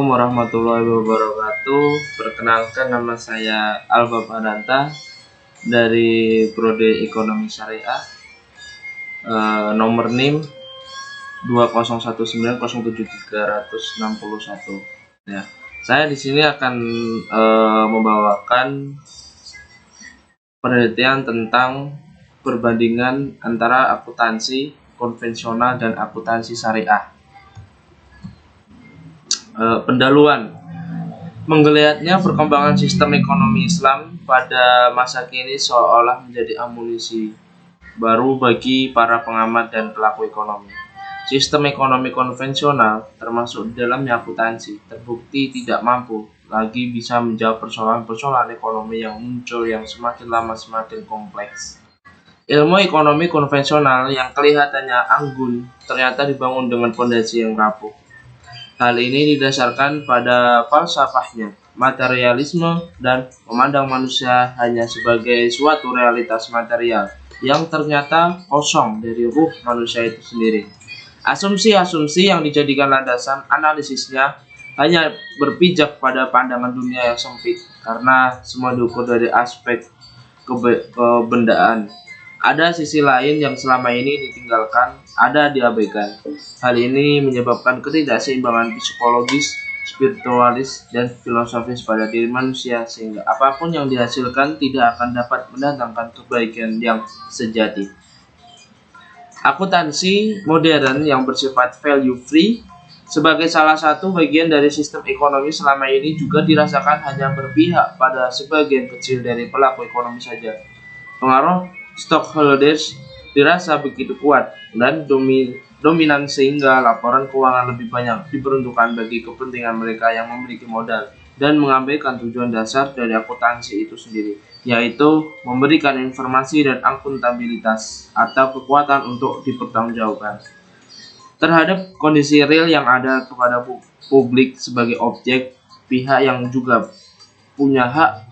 Warahmatullahi wabarakatuh. Perkenalkan, nama saya Alba Pradanta dari Prodi Ekonomi Syariah, nomor NIM 2019073161. Ya, saya di sini akan membawakan penelitian tentang perbandingan antara akuntansi konvensional dan akuntansi syariah. Pendahuluan. Menggeliatnya perkembangan sistem ekonomi Islam pada masa kini seolah menjadi amunisi baru bagi para pengamat dan pelaku ekonomi. Sistem ekonomi konvensional, termasuk di dalamnya akuntansi, terbukti tidak mampu lagi bisa menjawab persoalan-persoalan ekonomi yang muncul yang semakin lama semakin kompleks. Ilmu ekonomi konvensional yang kelihatannya anggun ternyata dibangun dengan fondasi yang rapuh. Hal ini didasarkan pada falsafahnya, materialisme, dan memandang manusia hanya sebagai suatu realitas material yang ternyata kosong dari ruh manusia itu sendiri. Asumsi-asumsi yang dijadikan landasan analisisnya hanya berpijak pada pandangan dunia yang sempit, karena semua diukur dari aspek kebendaan. Ada sisi lain yang selama ini ditinggalkan, ada diabaikan. Hal ini menyebabkan ketidakseimbangan psikologis, spiritualis, dan filosofis pada diri manusia, sehingga apapun yang dihasilkan tidak akan dapat mendatangkan kebaikan yang sejati. Akuntansi modern yang bersifat value free sebagai salah satu bagian dari sistem ekonomi selama ini juga dirasakan hanya berpihak pada sebagian kecil dari pelaku ekonomi saja. Pengaruh stockholders dirasa begitu kuat dan dominan sehingga laporan keuangan lebih banyak diperuntukkan bagi kepentingan mereka yang memiliki modal dan mengabaikan tujuan dasar dari akuntansi itu sendiri, yaitu memberikan informasi dan akuntabilitas atau kekuatan untuk dipertanggungjawabkan terhadap kondisi real yang ada kepada publik sebagai objek, pihak yang juga punya hak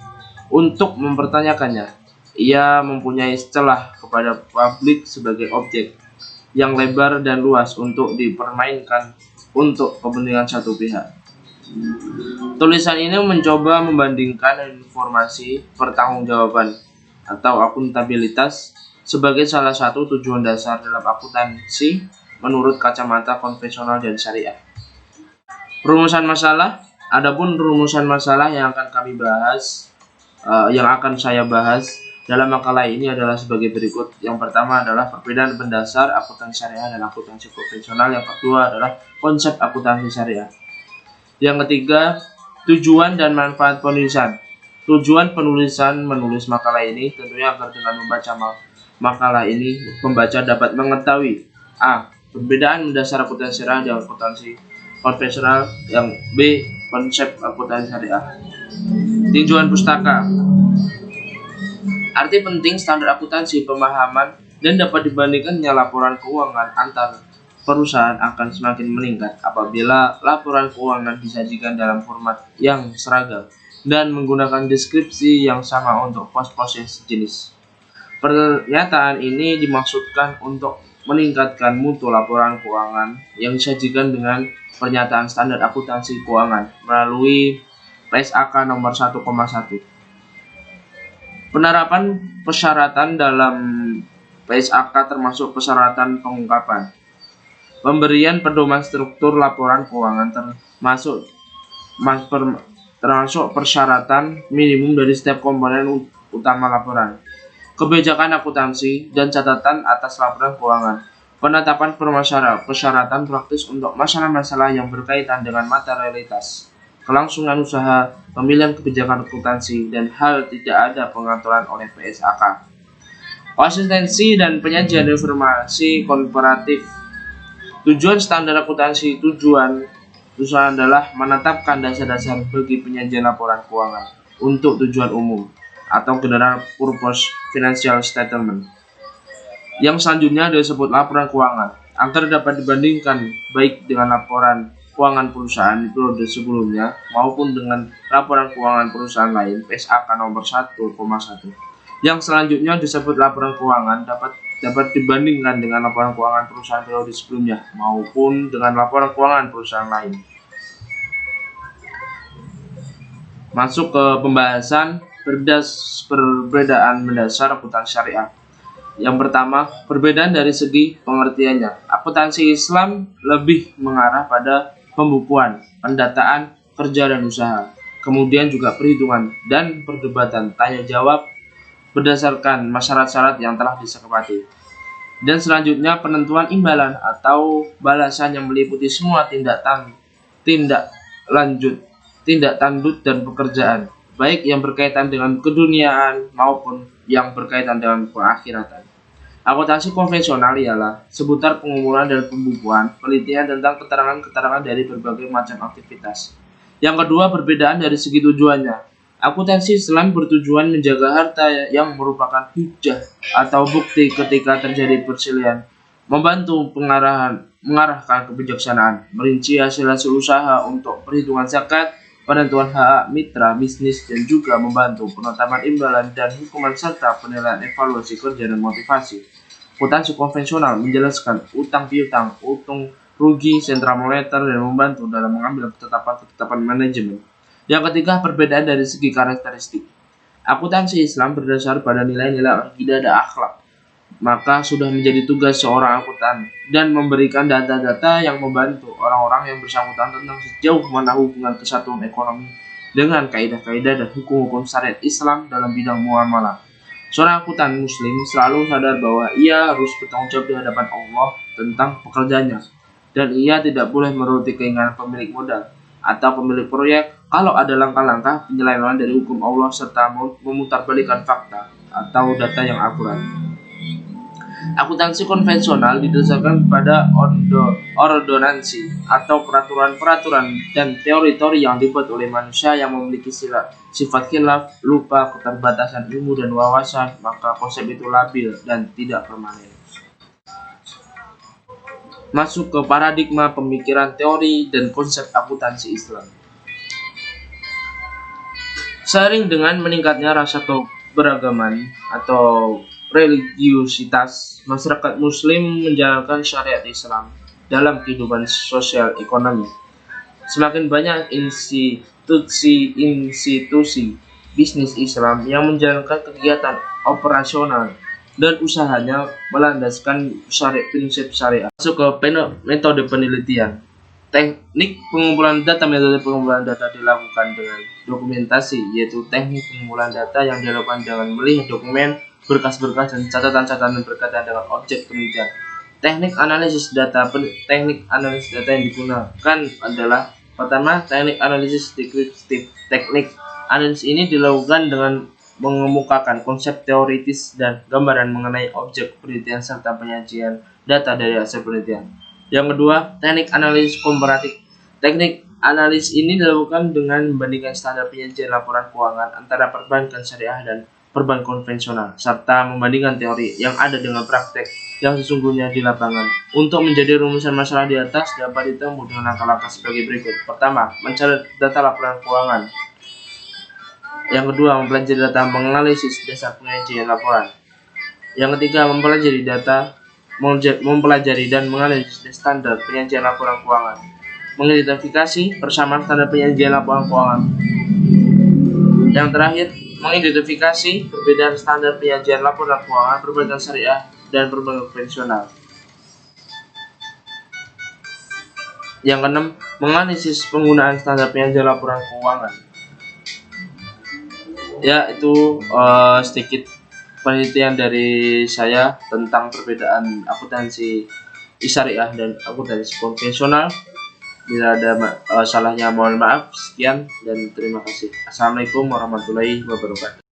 untuk mempertanyakannya. Ia mempunyai celah kepada publik sebagai objek yang lebar dan luas untuk dipermainkan untuk kepentingan satu pihak. Tulisan ini mencoba membandingkan informasi pertanggungjawaban atau akuntabilitas sebagai salah satu tujuan dasar dalam akuntansi menurut kacamata konvensional dan syariah. Rumusan masalah. Adapun rumusan masalah yang akan kami bahas, yang akan saya bahas dalam makalah ini adalah sebagai berikut. Yang pertama adalah perbedaan mendasar akuntansi syariah dan akuntansi konvensional. Yang kedua adalah konsep akuntansi syariah. Yang ketiga, tujuan dan manfaat penulisan. Tujuan penulisan menulis makalah ini tentunya agar dengan membaca makalah ini, pembaca dapat mengetahui A. Perbedaan mendasar akuntansi syariah dan akuntansi konvensional. Yang B. Konsep akuntansi syariah. Tinjauan pustaka. Arti penting standar akuntansi pemahaman dan dapat dibandingkannya laporan keuangan antar perusahaan akan semakin meningkat apabila laporan keuangan disajikan dalam format yang seragam dan menggunakan deskripsi yang sama untuk pos-pos yang sejenis. Pernyataan ini dimaksudkan untuk meningkatkan mutu laporan keuangan yang disajikan dengan pernyataan standar akuntansi keuangan melalui PSAK nomor 1,1. Penerapan persyaratan dalam PSAK termasuk persyaratan pengungkapan. Pemberian pedoman struktur laporan keuangan termasuk persyaratan minimum dari setiap komponen utama laporan. Kebijakan akuntansi dan catatan atas laporan keuangan. Penetapan persyaratan praktis untuk masalah-masalah yang berkaitan dengan materialitas, kelangsungan usaha, pemilihan kebijakan akuntansi, dan hal tidak ada pengaturan oleh PSAK. Konsistensi dan penyajian informasi komparatif. Tujuan standar akuntansi tujuan adalah menetapkan dasar-dasar bagi penyajian laporan keuangan untuk tujuan umum atau general purpose financial statement. Yang selanjutnya disebut laporan keuangan agar dapat dibandingkan baik dengan laporan keuangan perusahaan di periode sebelumnya maupun dengan laporan keuangan perusahaan lain PSAK nomor 1,1. Yang selanjutnya disebut laporan keuangan dapat dibandingkan dengan laporan keuangan perusahaan periode sebelumnya maupun dengan laporan keuangan perusahaan lain. Masuk ke pembahasan perbedaan mendasar akuntansi syariah. Yang pertama, perbedaan dari segi pengertiannya. Akuntansi Islam lebih mengarah pada pembukuan, pendataan, kerja dan usaha. Kemudian juga perhitungan dan perdebatan tanya jawab berdasarkan syarat-syarat yang telah disepakati. Dan selanjutnya penentuan imbalan atau balasan yang meliputi semua tindak lanjut, tindak tanduk dan pekerjaan, baik yang berkaitan dengan keduniaan maupun yang berkaitan dengan pengakhiran. Akuntansi konvensional ialah seputar pengumpulan dan pembukuan penelitian tentang keterangan-keterangan dari berbagai macam aktivitas. Yang kedua, perbedaan dari segi tujuannya. Akuntansi Islam bertujuan menjaga harta yang merupakan hujjah atau bukti ketika terjadi perselisihan, membantu mengarahkan kebijaksanaan, merinci hasil-hasil usaha untuk perhitungan zakat, penentuan hak mitra bisnis, dan juga membantu penetapan imbalan dan hukuman serta penilaian evaluasi kerja dan motivasi. Akuntansi konvensional menjelaskan utang piutang, untung rugi, sentra moneter, dan membantu dalam mengambil ketetapan manajemen. Yang ketiga, perbedaan dari segi karakteristik. Akuntansi Islam berdasar pada nilai-nilai akidah dan akhlak. Maka sudah menjadi tugas seorang akuntan dan memberikan data-data yang membantu orang-orang yang bersangkutan tentang sejauh mana hubungan kesatuan ekonomi dengan kaidah-kaidah dan hukum-hukum syariat Islam dalam bidang muamalah. Seorang akuntan muslim selalu sadar bahwa ia harus bertanggung jawab di hadapan Allah tentang pekerjaannya, dan ia tidak boleh menuruti keinginan pemilik modal atau pemilik proyek kalau ada langkah-langkah penyelewengan dari hukum Allah serta memutarbalikkan fakta atau data yang akurat. Akuntansi konvensional didasarkan pada ordonansi atau peraturan-peraturan dan teori-teori yang dibuat oleh manusia yang memiliki sifat khilaf, lupa, keterbatasan ilmu dan wawasan, maka konsep itu labil dan tidak permanen. Masuk ke paradigma pemikiran teori dan konsep akuntansi Islam. Seiring dengan meningkatnya rasa keberagaman atau religiusitas, masyarakat muslim menjalankan syariat Islam dalam kehidupan sosial ekonomi. Semakin banyak institusi bisnis Islam yang menjalankan kegiatan operasional dan usahanya melandaskan prinsip syariat. Masuk ke metode penelitian. Teknik pengumpulan data. Metode pengumpulan data dilakukan dengan dokumentasi, yaitu teknik pengumpulan data yang dilakukan dengan melihat dokumen, berkas-berkas, dan catatan-catatan berkaitan dengan objek penelitian. Teknik analisis data. Teknik analisis data yang digunakan adalah pertama, teknik analisis deskriptif. Teknik analisis ini dilakukan dengan mengemukakan konsep teoritis dan gambaran mengenai objek penelitian serta penyajian data dari hasil penelitian. Yang kedua, teknik analisis komparatif. Teknik analisis ini dilakukan dengan membandingkan standar penyajian laporan keuangan antara perbankan syariah dan perbankan konvensional, serta membandingkan teori yang ada dengan praktek yang sesungguhnya di lapangan. Untuk menjadi rumusan masalah di atas dapat ditempuh dengan langkah-langkah sebagai berikut. Pertama, mencari data laporan keuangan. Yang kedua, mempelajari data menganalisis dasar penyajian laporan. Yang ketiga, mempelajari dan menganalisis standar penyajian laporan keuangan. Mengidentifikasi persamaan standar penyajian laporan keuangan. Yang terakhir, mengidentifikasi perbedaan standar penyajian laporan keuangan perbankan syariah dan perbankan konvensional. Yang keenam, menganalisis penggunaan standar penyajian laporan keuangan. Ya, itu sedikit penelitian dari saya tentang perbedaan akuntansi syariah dan akuntansi konvensional. Bila ada salahnya mohon maaf. Sekian dan terima kasih. Assalamualaikum warahmatullahi wabarakatuh.